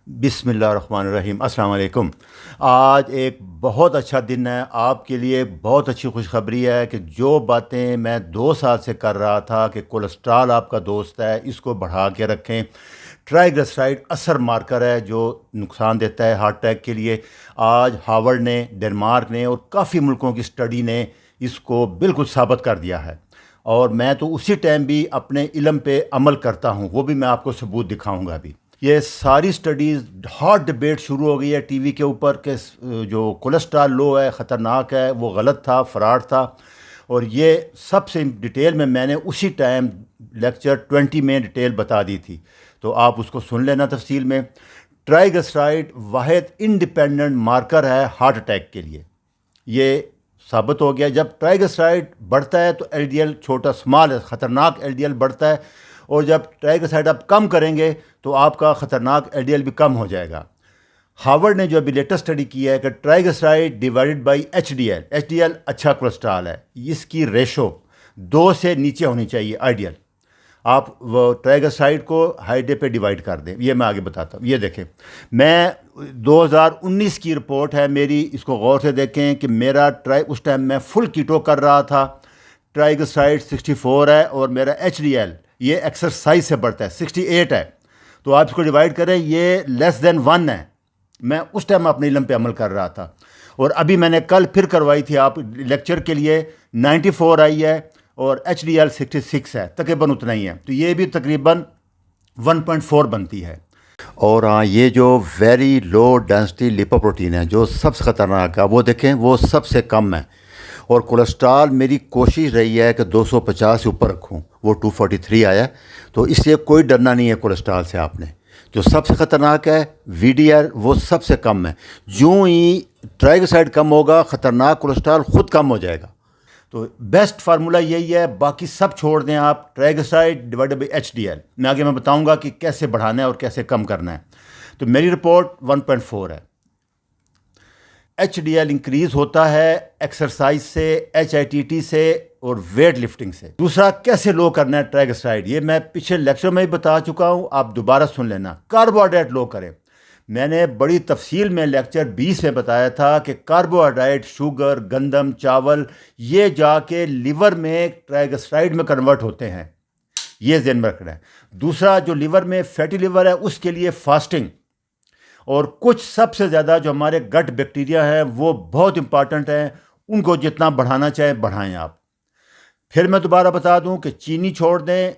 بسم اللہ الرحمن الرحیم۔ السلام علیکم۔ آج ایک بہت اچھا دن ہے آپ کے لیے، بہت اچھی خوشخبری ہے کہ جو باتیں میں 2 سال سے کر رہا تھا کہ کولیسٹرول آپ کا دوست ہے، اس کو بڑھا کے رکھیں۔ ٹرائیگلیسرائڈ اثر مارکر ہے جو نقصان دیتا ہے ہارٹ اٹیک کے لیے۔ آج ہارورڈ نے، ڈنمارک نے اور کافی ملکوں کی اسٹڈی نے اس کو بالکل ثابت کر دیا ہے، اور میں تو اسی ٹائم بھی اپنے علم پہ عمل کرتا ہوں، وہ بھی میں آپ کو ثبوت دکھاؤں گا ابھی۔ یہ ساری سٹڈیز، ہاٹ ڈبیٹ شروع ہو گئی ہے ٹی وی کے اوپر کہ جو کولیسٹرول لو ہے، خطرناک ہے، وہ غلط تھا، فراڈ تھا، اور یہ سب سے ڈیٹیل میں نے اسی ٹائم لیکچر 20 میں ڈیٹیل بتا دی تھی، تو آپ اس کو سن لینا تفصیل میں۔ ٹرائیگلیسرائڈ واحد انڈیپینڈنٹ مارکر ہے ہارٹ اٹیک کے لیے، یہ ثابت ہو گیا۔ جب ٹرائیگلیسرائڈ بڑھتا ہے تو ایل ڈی ایل چھوٹا اسمال ہے، خطرناک ایل ڈی ایل بڑھتا ہے، اور جب ٹرائیگلیسرائڈ آپ کم کریں گے تو آپ کا خطرناک ایل ڈی ایل بھی کم ہو جائے گا۔ ہارورڈ نے جو ابھی لیٹسٹ اسٹڈی کی ہے کہ triglyceride divided by H D L اچھا کولیسٹرول ہے، اس کی ریشو 2 سے نیچے ہونی چاہیے آئیڈیل۔ آپ وہ ٹرائیگلیسرائڈ کو ہائیڈے پہ ڈیوائڈ کر دیں، یہ میں آگے بتاتا ہوں۔ یہ دیکھیں، میں 2019 کی رپورٹ ہے میری، اس کو غور سے دیکھیں کہ میرا اس ٹائم میں فل کیٹو کر رہا تھا، ٹرائیگلیسرائڈ 64 ہے اور میرا ایچ ڈی ایل یہ ایکسرسائز سے بڑھتا ہے 68 ہے، تو آپ اس کو ڈیوائڈ کریں، یہ لیس دین 1 ہے۔ میں اس ٹائم اپنے علم پہ عمل کر رہا تھا، اور ابھی میں نے کل پھر کروائی تھی آپ لیکچر کے لیے، 94 آئی ہے اور ایچ ڈی ایل 66 ہے، تقریباً اتنا ہی ہے، تو یہ بھی تقریباً 1.4 بنتی ہے۔ اور ہاں، یہ جو ویری لو ڈینسٹی لیپوپروٹین ہے جو سب سے خطرناک ہے، وہ دیکھیں وہ سب سے کم ہے، اور کولیسٹرول میری کوشش رہی ہے کہ 250 سے اوپر رکھوں، وہ 243 آیا ہے، تو اس لیے کوئی ڈرنا نہیں ہے کولیسٹرول سے۔ آپ نے جو سب سے خطرناک ہے وی ڈی آر، وہ سب سے کم ہے۔ جو ہی ٹرائیگلیسرائڈ کم ہوگا، خطرناک کولیسٹرول خود کم ہو جائے گا۔ تو بیسٹ فارمولہ یہی ہے، باقی سب چھوڑ دیں آپ، triglyceride divided by H D L. میں آگے بتاؤں گا کہ کیسے بڑھانا ہے اور کیسے کم کرنا ہے۔ تو میری رپورٹ 1.4 ہے۔ ایچ ڈی ایل انکریز ہوتا ہے ایکسرسائز سے، ایچ آئی ٹی ٹی سے اور ویٹ لفٹنگ سے۔ دوسرا، کیسے لو کرنا ہے ٹرائیگلیسرائڈ، یہ میں پچھلے لیکچر میں ہی بتا چکا ہوں، آپ دوبارہ سن لینا۔ کاربوہائیڈریٹ لو کریں، میں نے بڑی تفصیل میں لیکچر 20 میں بتایا تھا کہ کاربوہائیڈریٹ، شوگر، گندم، چاول، یہ جا کے لیور میں ٹرائیگلیسرائڈ میں کنورٹ ہوتے ہیں، یہ ذہن میں رکھنا ہے۔ دوسرا، جو لیور میں فیٹی لیور ہے، اس کے لیے فاسٹنگ، اور کچھ سب سے زیادہ جو ہمارے گٹ بیکٹیریا ہیں وہ بہت امپارٹنٹ ہیں، ان کو جتنا بڑھانا چاہیں بڑھائیں آپ۔ پھر میں دوبارہ بتا دوں کہ چینی چھوڑ دیں،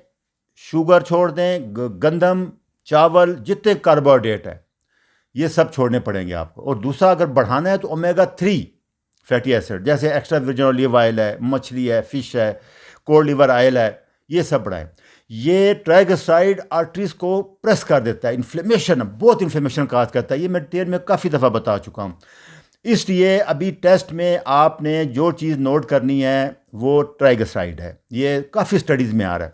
شوگر چھوڑ دیں، گندم، چاول، جتنے کاربوہائیڈریٹ ہیں یہ سب چھوڑنے پڑیں گے آپ کو۔ اور دوسرا، اگر بڑھانا ہے تو اومیگا 3 فیٹی ایسڈ، جیسے ایکسٹرا ورجن اولیو آئل ہے، مچھلی ہے، فش ہے، کولڈ لیور آئل ہے، یہ سب بڑھائیں۔ یہ ٹرائیگلیسرائڈ آرٹریز کو پریس کر دیتا ہے، انفلیمیشن، بہت انفلیمیشن کاز کرتا ہے، یہ میں ڈیٹیل میں کافی دفعہ بتا چکا ہوں۔ اس لیے ابھی ٹیسٹ میں آپ نے جو چیز نوٹ کرنی ہے وہ ٹرائیگلیسرائڈ ہے، یہ کافی سٹڈیز میں آ رہا ہے۔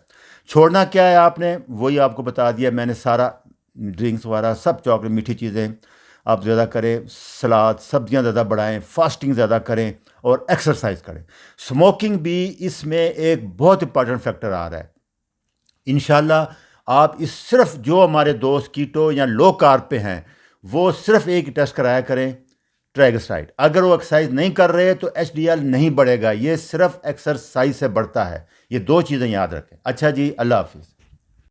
چھوڑنا کیا ہے آپ نے، وہی آپ کو بتا دیا میں نے سارا، ڈرنکس وغیرہ سب، چاکلیٹ، میٹھی چیزیں آپ زیادہ کریں، سلاد، سبزیاں زیادہ بڑھائیں، فاسٹنگ زیادہ کریں، اور ایکسرسائز کریں۔ سموکنگ بھی اس میں ایک بہت امپارٹنٹ فیکٹر آ رہا ہے۔ انشاءاللہ آپ اس صرف جو ہمارے دوست کیٹو یا لو کارب پہ ہیں، وہ صرف ایک ٹیسٹ کرایا کریں، ٹرائیگلیسرائڈ۔ اگر وہ ایکسرسائز نہیں کر رہے تو ایچ ڈی ایل نہیں بڑھے گا، یہ صرف ایکسرسائز سے بڑھتا ہے۔ یہ 2 چیزیں یاد رکھیں۔ اچھا جی، اللہ حافظ۔